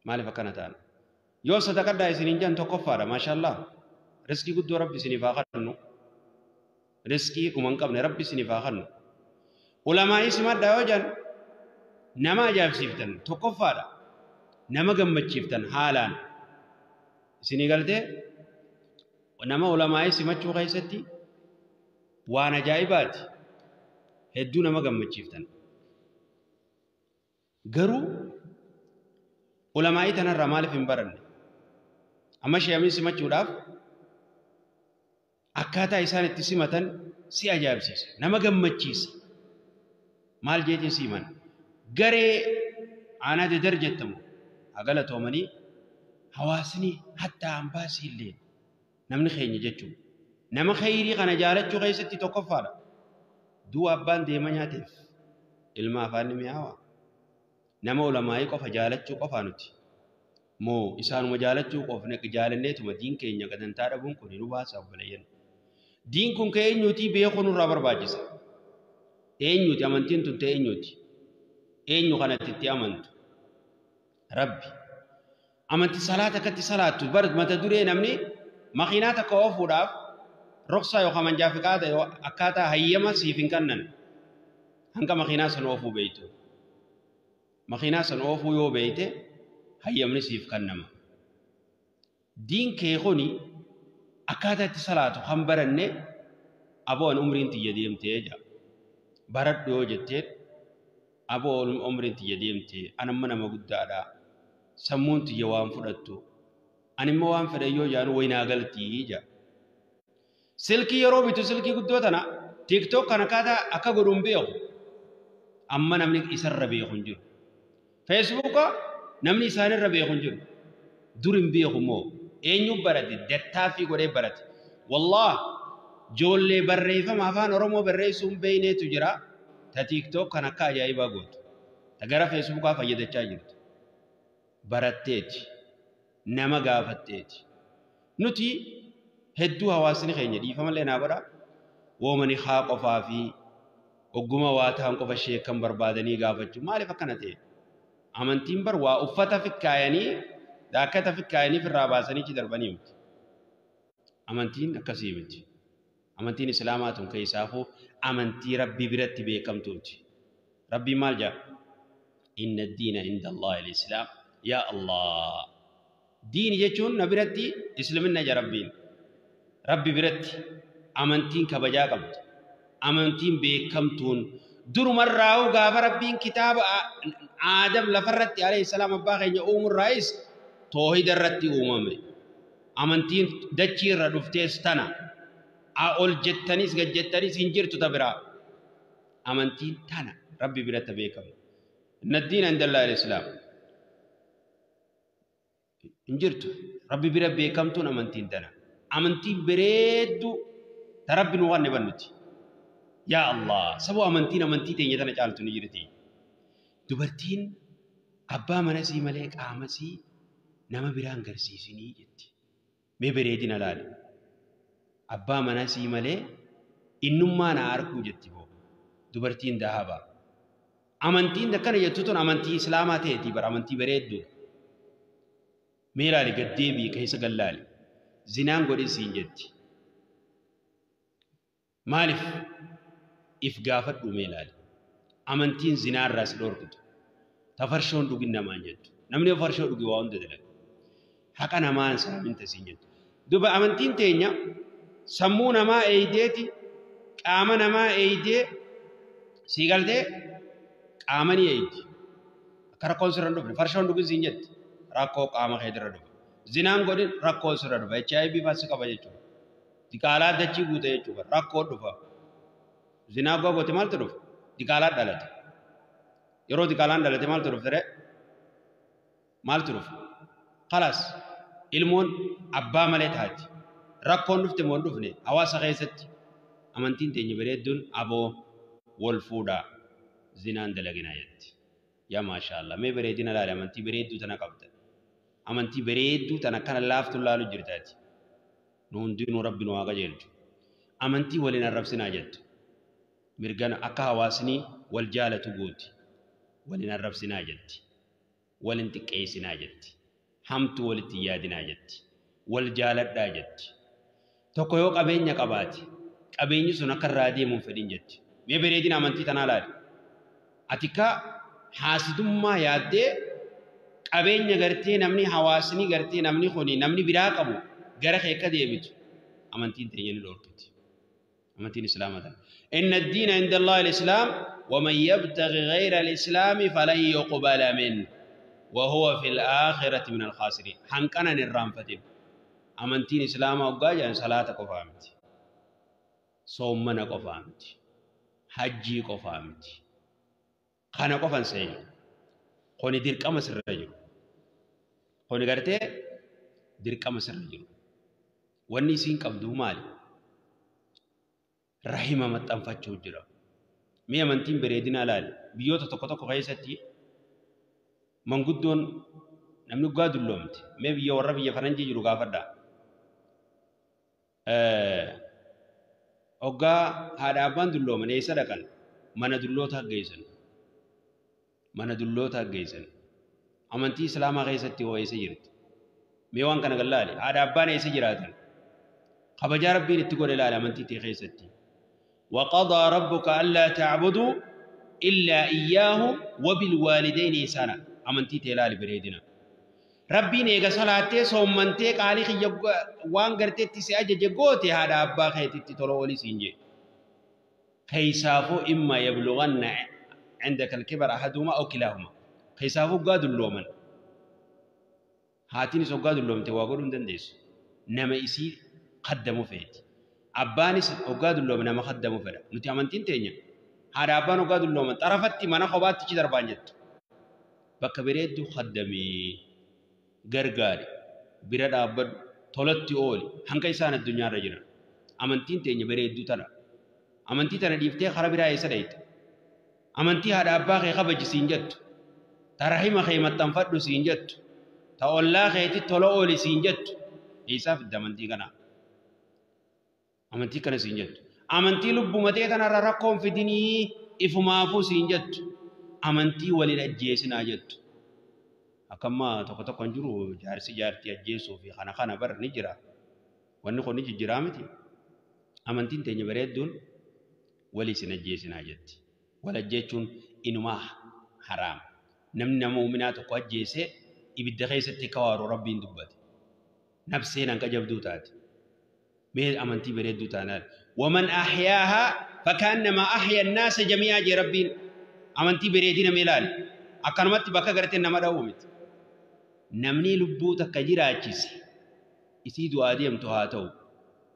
maaliif akkana ta'an yoo sadaqadhaa isiniin jan tokkoffaadha maashaallah riskii guddoo rabbi isiniif haa kennu riskii kuman qabne rabbi isiniif haa kennu ulamaa isimadhaa yoo jan nama ajaa'ibsiiftan tokkoffaadha nama gammachiiftan haalaan isinii galtee nama ulamaa isimachuu keessatti waan ajaa'ibaati hedduu nama gammachiiftan garuu ulamaa'ii tanarraa maaliif hin baranne amma sheemii simachuudhaaf akkaataa isaan itti simatan si ajaa'ibsiisa nama gammachiisa maal jeetiin siman garee aanaa dedar jettamu agalatoomanii hawaasni hattaa ambaasii illee namni keenya jechuudha nama khayrii kana jaalachuu keessatti tokkoffaadha du'a abbaan deema nyaateef ilma afaanni mi'aawa nama ulamaa'ii qofa jaalachuu qofaa nuti moo isaanuma jaalachuu qofne jaalanneetuma diin keenya gadantaa dhabuun kun nu baasa obboleeyyan diin kun keenyuutii beekuu nurraa barbaachisa eenyuuti amantiin tun eenyuuti eenyu kanatti itti amantu rabbi amanti salaata akkatti salaattu bar mata duree namni makiinaa takka oofuudhaaf roksaa yookaan manjaafiqaata yoo akkaataa hayyama siif hin kennan hanga makiinaa san oofuu beeytu makiinaa san oofuu yoo beeyte hayyamni siif kennama diin kee kuni akkaataa itti salaatu kan baranne aboon umriin tiyya deemtee jaa baradhu yoo jettee aboon umriin tiyya deemtee anamma nama guddaadha sammuun tiyya waan fudhattu animma waan fedhe yoo jaanu waynaa galtii jaa silkii yeroo bitu silkii guddoo tana tiktok kana akkaataa akka godhuun beeku amma namni isarra beeku hin jiru Facebook namni isaanirra beeku hin jiru dur hin beeku moo eenyu barate dattaa fi godhee barate wallah joollee barreeffama afaan oromoo barreessuun beeyneetu jira ta tiktok kan akka ajaa'ibaa gootu ta gara Facebookaa fayyadachaa jirtu baratteeti nama gaafatteeti nuti hedduu hawaasni keenya dhiifamallee naa godha woomani haa qofaa fi ogguma waa ta'an qofa sheekan barbaadanii gaafachuu maaliif akkana ta'e amantiin bar waa uffata fikkaayanii daakkata fikkaayanii firraa baasanii ci darbanii miti amantiin akkasii miti amantiin islaamaa tun keessaafuu amantii rabbii biratti beekamtuuti rabbii maal jaa inna diina inda allahi alislaam yaa allah diini jechuun na biratti islaminna ja rabbi biratti amantiin kabajaa qabdi amantiin beekamtuun durumarraa'u gaafa rabbiin kitaaba aadam lafarratti alayhi salaam abbaa keenya uumurraayis toohida irratti uumame amantiin dachii irra dhuftees tana ol jettanis gad jettanis hin jirtu ta biraa amantiin tana rabbi biratti beekamu inna diina inda allahi alislaam hin jirtu rabbi bira beekamtuun amantiin tana amantiin bereeddu ta rabbi nu waan nebannuti yaa allah saboo amantii teenya tana caaltu ni jirti dubartiin abbaa manasii malee qaamasii nama biraan garsiisinii jetti mee bereedina laale abbaa manasii malee innummaa na arkuu jetti boo dubartiin dahaba amantiin akkana jettu tun amantii islaamaa ta'eeti bar amantii bareeddu mee laale gaddeebii keessa gallaale zinaan godhisiin jetti maaliif if gaafadhu mee laale amantiin zinaarraa si dhorkutu tafarshoon dhugin namaan jettu namni farshoo dhugi waa hunda dalaga haqa namaan saaminta siin jettu duba amantiin teenya sammuu namaa eeydeeti qaama namaa eeydee sii galtee qaamanii eeydi akka rakkoon sirra dhufne farshoon dhugin siin jetti rakkoo qaama keetirra dhufa zinaan godhin rakkoo sirra dhufa HIV faasi qaba jechuudha diqaalaa dachii guute jechuudha rakkoo dhufa zinaa gogote maaltu dhufa diqaalaa dhalate yeroo diqaalaan dhalate maaltu dhufte maaltu dhufa khalaas ilmoon abbaa malee taati rakkoon dhufte moo dhufne hawaasa keessatti amantiin teenya bareedduun aboo wal fuudhaa zinaan dalaginaa jetti yaa maashaallah mee bareedina laale amantii bareedduu tana qabda amantii bareedduu tana kana laaftu laalu jirtaati nu hundinuu rabbi nu haa qajeelchu amantii waliin arrabsinaa jettu mirgana akka hawaasni wal jaalatu gooti waliin arrabsinaa jetti والانتقيسنا جت همت والتيادنا جت والجالد جت تكويو قبينيا قباتي قبيني سنة كرادي منفدين جت ميبريدين أمانتي تنالاد أتيكا حاسدما يادي قبينيا غرتي نمني حواسني غرتي نمني خوني نمني براقبو غرخ يكا ديبت أمانتين تنين لوركتي أمانتين إسلام هذا إن الدين عند الله الإسلام ومن يبتغي غير الإسلام فلن يقبل منه وهو في الآخرة من الخاسرين حنكنا الرامفتين أمانتين إسلام أوجاجا صلاة قفامتي صومنا قفامتي حجي قفامتي خانا قفان سيني خوني ديرك أمس الرجل خوني قرتي ديرك أمس الرجل واني سين قبضو مالي رحمة متنفتشو جرا مي أمانتين بريدنا لال بيوتا تقوتو غيستي من قدون نمنو قادو اللومت مي بيو وربي يفرنجي جرو غافردا أوغا هذا أبان دلو من إيسا دكان من دلو تا جيسن أمانتي سلاما غيستي هو إيسا جرت ميوان كان قلالي هذا أبان إيسا جراتن خبجا ربي نتقول لالي أمانتي تي غيستي وقضى ربك ألا تعبدوا إلا إياه وبالوالدين إحسانا أمانتي تلالي بريدنا ربي نيجا صلاتي صومنتي قالي خي وان غرتي تسي اججوتي هذا ابا خيتي تولولي سينجي خيسافو اما يبلغن عندك الكبر احدهما او كلاهما خيسافو قاد اللومن هاتيني سو قاد اللومن تواغلون دنديس نما يسي قدموا فيت اباني سو قاد اللومن نما قدموا فدا نتي امانتين تينيا هذا ابانو قاد اللومن طرفتي منا خبات تشي دربانجت بكبريدو خدمي gargaari bira dhaabbadhu tolatti ooli hanga isaan addunyaa irra jiran amantiin teenya bareedduu tana amantii tana dhiiftee kara biraa eessa dhayte amantii haadha abbaa kee kabaji siin jettu ta rahima kee maxxanfadhu siin jettu ta ollaa keetti tola ooli siin jettu eessaaf idda amantii kana siin jettu amantii lubbumatee tanarra rakkoon fidinii ifumaafuu siin jettu amantii walin ajjeesinaa jettu akama tokko jiru jaarti ajjeesuu fi kana bar ni jira wanni kun ni jira miti amantiin teenya bareedduun walii sin ajjeesinaa jetti wal ajjeechuun inuma haram namni nama muuminaa tokko ajjeese ibidda keessatti kawaaru rabbiin dubbate nafseen an qajabduu taate mee amantii bareedduu taanaan waman ahyaaha fakannama ahya an-nas jami'a je rabbiin amantii bareedina meelaal akkanumatti bakka gartee nama dhawu miti namni lubbuu takka jiraachise isii du'aa deemtu haa ta'u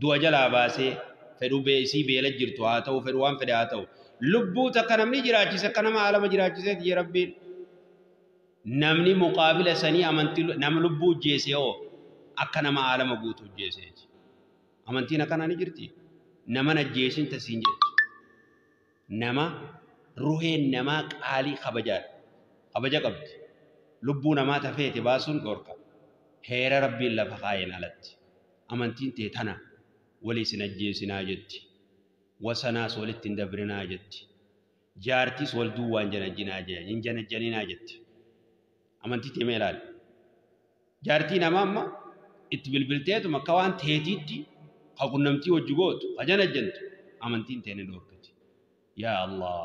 du'a jalaa baasee fedhu isii beela jirtu haa ta'u fedhu waan fedhe haa ta'u lubbuu takka namni jiraachise akka nama alama jiraachise jee rabbiin namni muqaabila sanii amantii nama lubbuu jeese oo akka nama alama guutu jeese amantiin akkana ni jirti nama najjeesin tasiin jettu nama ruheen nama qaalii kabaja qabdi lubbuu namaa tafeeti baasuun dhorka heera rabbiin lafa kaayeen alatti amantiin tee tana walii sin ajjeesinaa jetti wasanaas walitti hin dabrinaa jetti jaartiis wal duwwaan janajjaninaa jetti amantii tee meelaal jaartii nama amma itti bilbilteetu makka waan teetiitti haqunnamtii wajji gootu hajanajjantu amantiin tee ni dhorkati yaa Allah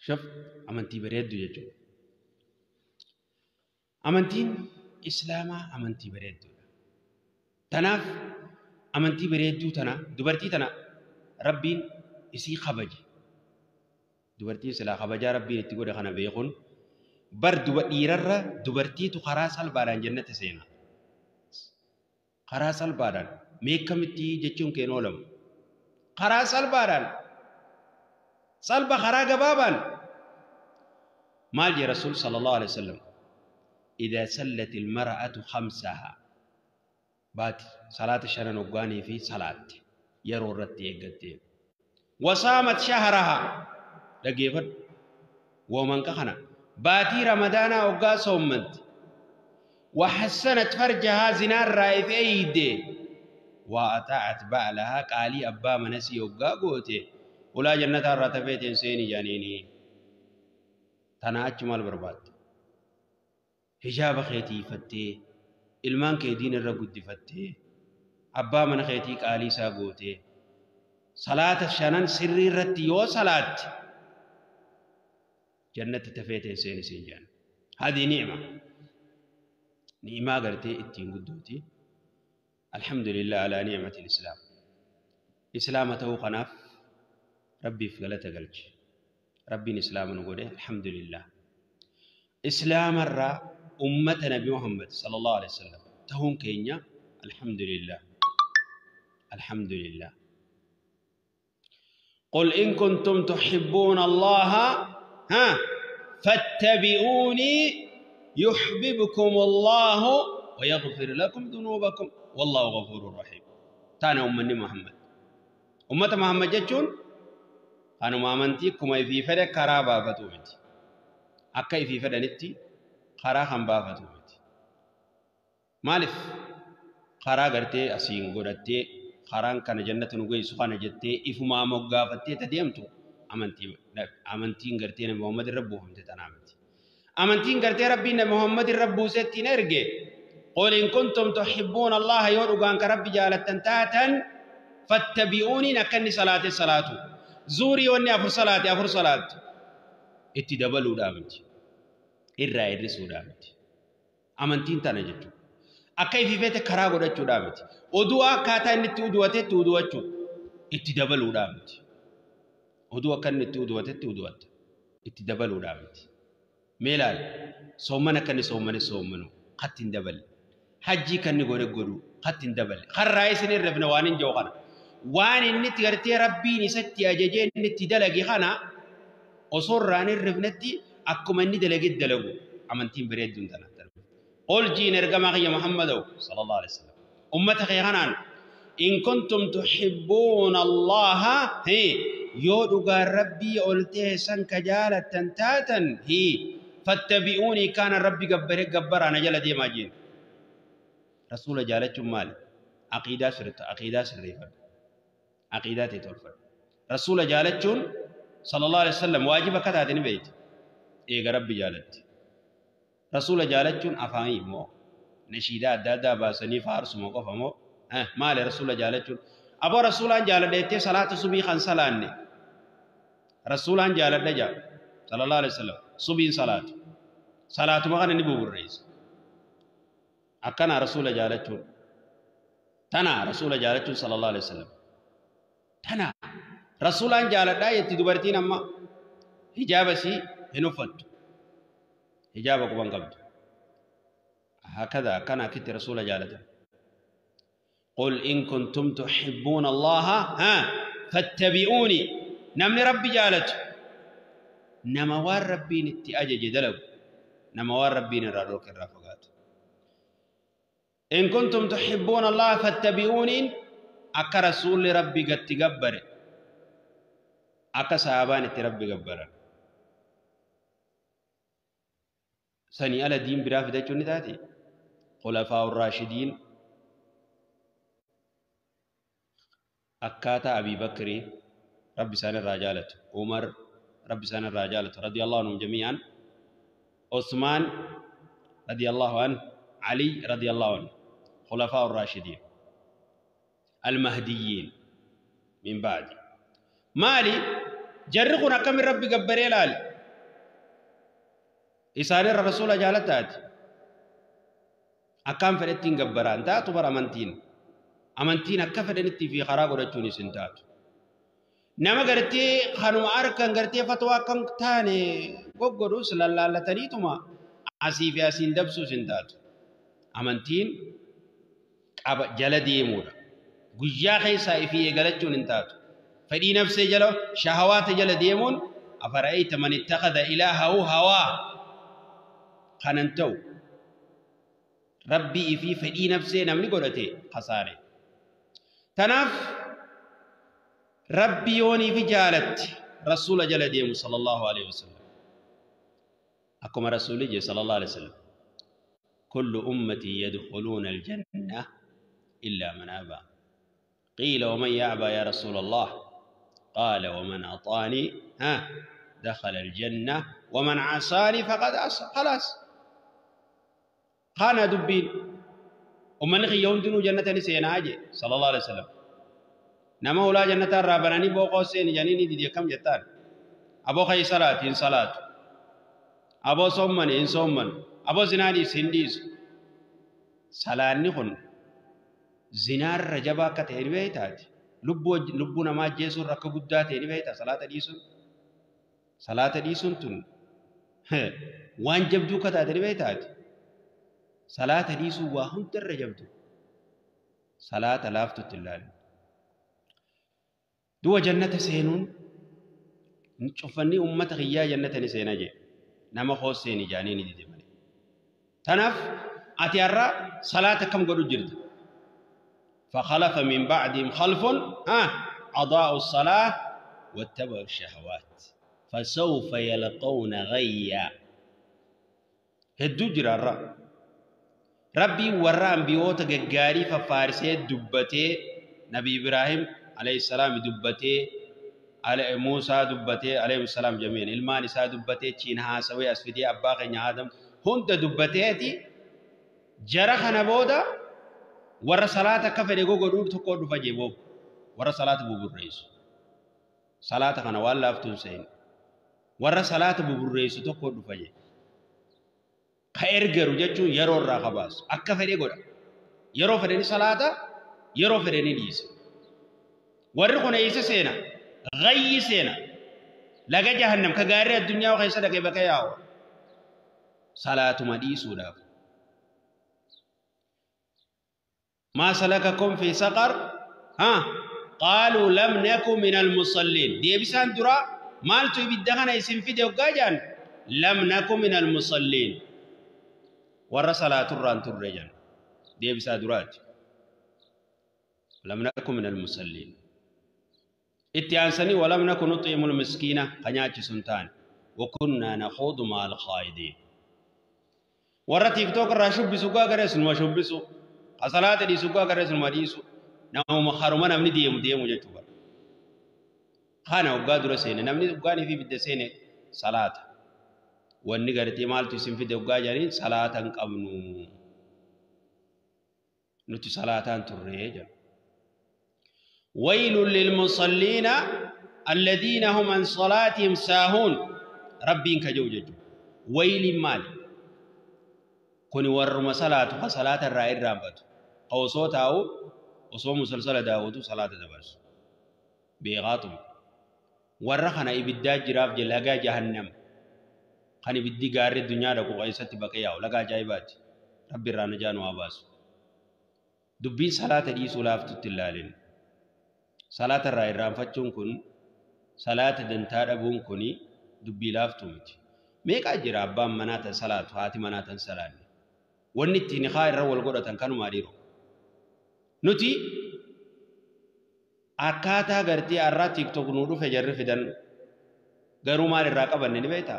shaf amantii bareeddu jechuudha amantiin islaamaa amantii bareedduudha tanaaf amantii bareedduu tana dubartii tana rabbiin isii kabaje dubartii silaa kabajaa rabbiin itti godhe kana beekuun bar dhiirarra dubartiitu karaa salbaadhaan jannata seena karaa salbaadhaan meekkamitti jechuun keen oolamu karaa salbaadhaan salba karaa gabaabaan maal jee rasuul sallallahu alaihi wasallam إذا سلت المرأة خمسها بات صلاة الشرن وقاني في صلاة يرو رتي يقتي وصامت شهرها لقيفت ومن كخنا باتي رمضان وقا صومت وحسنت فرجها زنار رايف ايدي وأطاعت بعلها قالي أبا منسي وقا قوتي ولا جنة الرتفيت سيني جانيني تنا أجمل برباد حجاب خيتي فتي ilmaan kee diin irra guddifattee abbaa mana keetii qaalii isaa gootee salaata shanan sirrii irratti yoo salaatti jannatti tafeetee seeni siin jaan hadi ni'ma gartee ittiin guddooti alhamdulillah ala ni'mati alislam islaama ta'uu kanaaf rabbiif galata galchi rabbiin islaama nu godhe alhamdulillah islaama irraa أمة نبي محمد صلى الله عليه وسلم تهون كينيا الحمد لله الحمد لله قل إن كنتم تحبون الله فاتبعوني يحببكم الله ويغفر لكم ذنوبكم والله غفور رحيم تانا أمني محمد أمة محمد جتون أنا ما أمنتي كما في فرق كرابة فتومتي أكا في فرق نتي خرا خنبافة مالف خرا غرتي أسين غرتي خران كان جنة نقول سخانة جتة إفما مقافتي تديمتو أمنتين غرتي محمد ربهم تتنامتي أمنتين غرتي ربنا محمد ربو ستين أرجع قل إن كنتم تحبون الله يورغان كرب جالة تنتاتا فاتبعوني نكني صلاة زوري وني أفر صلاة اتدبلوا دامتي irraa irrisuudhaa miti amantiin tana jechuudha akka ififeete karaa godhachuudhaa miti oduu akkaataa inni itti uduwatetti uduwachuu itti dabaluudhaa miti oduu akka inni itti uduwatetti uduwatta itti dabaluudhaa miti meelaal soomana kan inni soomanu qatti hin daballe hajjii kan inni godhu qatti hin daballe karraa isin irrafne waan hin jiru kana waan inni itti gartee rabbiin isatti ajajee inni itti dalage kana osoo irraan irrafnetti أكما إني دلقيت دلقوا أمانتين بريد دون تنا قل جين ارقما يا محمد صلى الله عليه وسلم أمتك يا غنان إن كنتم تحبون الله هي يودغا ربي قلته سن كجالة تنتاتا هي فاتبعوني كان ربي جبر أنا جل دي ماجين رسول جالة مال عقيدة سريفة عقيدة تتوفر رسول جالة صلى الله عليه وسلم واجب كذا هذين بيت إيه ربي جالت رسول جالتون أفاهيم مو نشيدا دادا باسني فارس مو كفمو مال رسول جالتون أبو رسول جالت ديتي صلاة صبي خان صلاني رسول جالت دجا صلى الله عليه وسلم صبي صلاة ما كان نبوه الرئيس أكنا رسول جالتون تنا رسول جالتون صلى الله عليه وسلم تنا رسول جالت دا يتدبرتين أما هجابسي هنفت هجابك بانقبض هكذا كان كت رسول جالته قل إن كنتم تحبون الله فاتبعوني نمني ربي جالته نموار ربي نتي أجج دلو نموار ربي نراروك الرافقات إن كنتم تحبون الله فاتبعوني أكا رسول ربي قد تقبر أكا صحابان ربي قبر سني على دين برافدة جوني ذاتي خلفاء الراشدين أكاتا أبي بكر رب سان الرجالة عمر رب سان الرجالة رضي الله عنهم جميعا عثمان رضي الله عنه علي رضي الله عنه خلفاء الراشدين المهديين من بعد مالي جرقنا كم ربي قبري لال إسان الرسول جالتات أكام فرتين قبران تاتو بر أمانتين أكفرنتي في خراغ رجوني سنتات نما قرتي خانو أركان قرتي فتوى كم تاني وقروس للا تريتما عسيفي أسين دبسو سنتات أمانتين جلدي مورا قجا خيسا إفي يقلتون انتات فدي نفسي جلو شهوات جلدي مون أفرأيت من اتخذ إلهه هواه خننتو ربي في فدي نفسي نمني قرأتي خساري تناف ربي يوني في جالت رسول جلدي صلى الله عليه وسلم أكما رسول صلى الله عليه وسلم كل أمتي يدخلون الجنة إلا من أبى قيل ومن يأبى يا رسول الله قال ومن أطاني دخل الجنة ومن عصاني فقد عصى خلاص خانا دبين ومن خيون دنو جنة نسينا أجي صلى الله عليه وسلم نما ولا جنة الرابناني بوقو سين جنيني دي كم جتان أبو خي صلاة إن صلاة أبو صومن إن صومن أبو زنادي سنديس صلاة نخون زنار رجبا كتير تاتي لبو نما جيسون ركبودا تيري بيتا صلاة ديسون تون وان جبدو كتا تيري بيتات صلاة ديسو واهم تر جبدو صلاة لافتو تلال دو جنة سينون نشوفني أمة غيا جنة نسينا جي نما خوص سيني جانيني دي مالي تنف أتيارا صلاة كم قدو جرد فخلف من بعدهم خلف أضاعوا الصلاة واتبعوا الشهوات فسوف يلقون غيا هدو جرارا ربي ورام بيوت غاري ففارسي دبتي نبي إبراهيم عليه السلام دبتي على موسى دبتي عليه السلام جميعا المان سا دبتي چينها سوي اسفدي ابا خن ادم هونت دبتي جرخنا بودا ور صلاه كفدي غودو تكو دفجي بو ور صلاه بوبر رئيس صلاه كنا والله افتون سين ور صلاه بوبر رئيس تكو دفجي خير غرو جچو يرو را خباس اكفدي غودا يرو فدني صلاه يرو فدني ديس ور كنا يسسينا غي سينا لقى جهنم كغاري الدنيا وخي صدق بكياو صلاة مدي سودا ما سلككم في سقر قالوا لم نكن من المصلين دي بسان درا مالتو يبدغنا يسم في دوغاجان لم نكن من المصلين ور صلاة الران ترجان دي بسان درات لم نكن من المصلين اتيانسني ولم نكن نطعم المسكين قنياتي سنتان وكنا نخوض مع الخائضين ورا تيك توك راشوب بسوقا غرس ما شوبسو الصلاه دي سوقا غرس ما ديسو ناو مخارما نمني ديم جتوبا خانا وغادر سين نمني وغاني في بدسين صلاه وني غرتي مالتي سين في دوغا جاري صلاه قمنو نتي صلاه تريجا ويل للمصلين الذين هم عن صلاتهم ساهون ربي انك جوجج ويل مال كوني ور صلاه فصلاه الرائر رامبت او صوتاو وصوم مسلسل داوود صلاه دبس بيغاطم ورخنا ابدا جراف جلاغا جهنم خني بدي غار الدنيا دكو قيست بقياو لغا جايبات ربي رانجان واباس دبي صلاه دي سلافت تلالين صلاة الرأي رانفتشون كن صلاة دنتار أبون كني دبي لافتومت ميك أجر أبام مناتا صلاة فاتي مناتا صلاة ونتي نخاير رول قرة كانوا ماريرو نتي أكاتا غرتي أرى تيك توك نورو فجر فدن غرو مال الراقبان نبيتا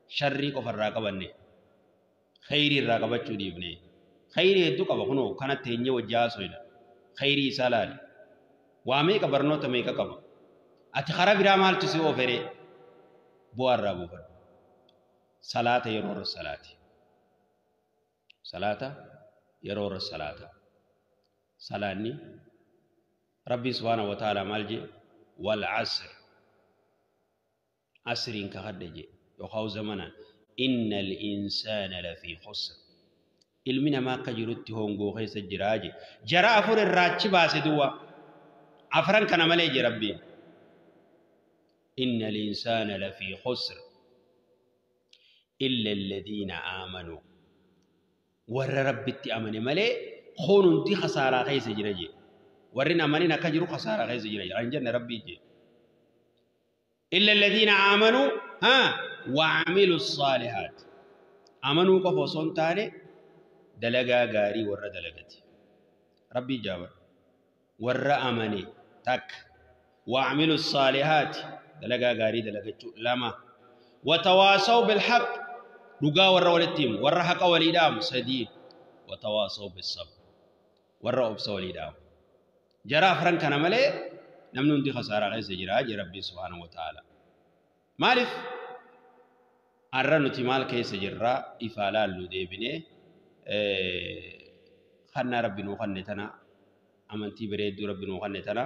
شري كفر الراقبان خيري الراقبات شو ديبني خيري هدو كبخنو كانت تهنية وجاسو خيري صلاة واميك برنوت ميكا كما اتخرا برامال تسيو فري بوار رابو فر صلاة يرور الصلاة صلاة يرور الصلاة صلاني ربي سبحانه وتعالى مالجي والعصر عصرين كخدجي يخاو زمنا إن الإنسان لفي خسر علمنا ما كجرت هونغو خيس الجراجي جرا أفور الراجي باسدوا أفران كان مليج ربي إن الإنسان لفي خسر إلا الذين آمنوا ور ربي أمن ملي خونون تي خسارة خيس جراجي ورنا أمننا كجرو خسارة خيس جراجي رنجن ربي جي إلا الذين آمنوا وعملوا الصالحات آمنوا كفوسون تاني دلقا غاري ور دلقتي ربي جاور ور أمني تك وعملوا الصالحات دلقا غاري دلقتو لما وتواصوا بالحق لقا ور ولتيم ور حق وليدام سديد وتواصوا بالصبر ور أبس وليدام جرى فرنك نملي نمنون دي خسارة غير سجراج ربي سبحانه وتعالى مالف الرنو تمال كيس جرى إفالال لديبني خنا ربي نوخن تنا أمنتي بريد ربي نوخن تنا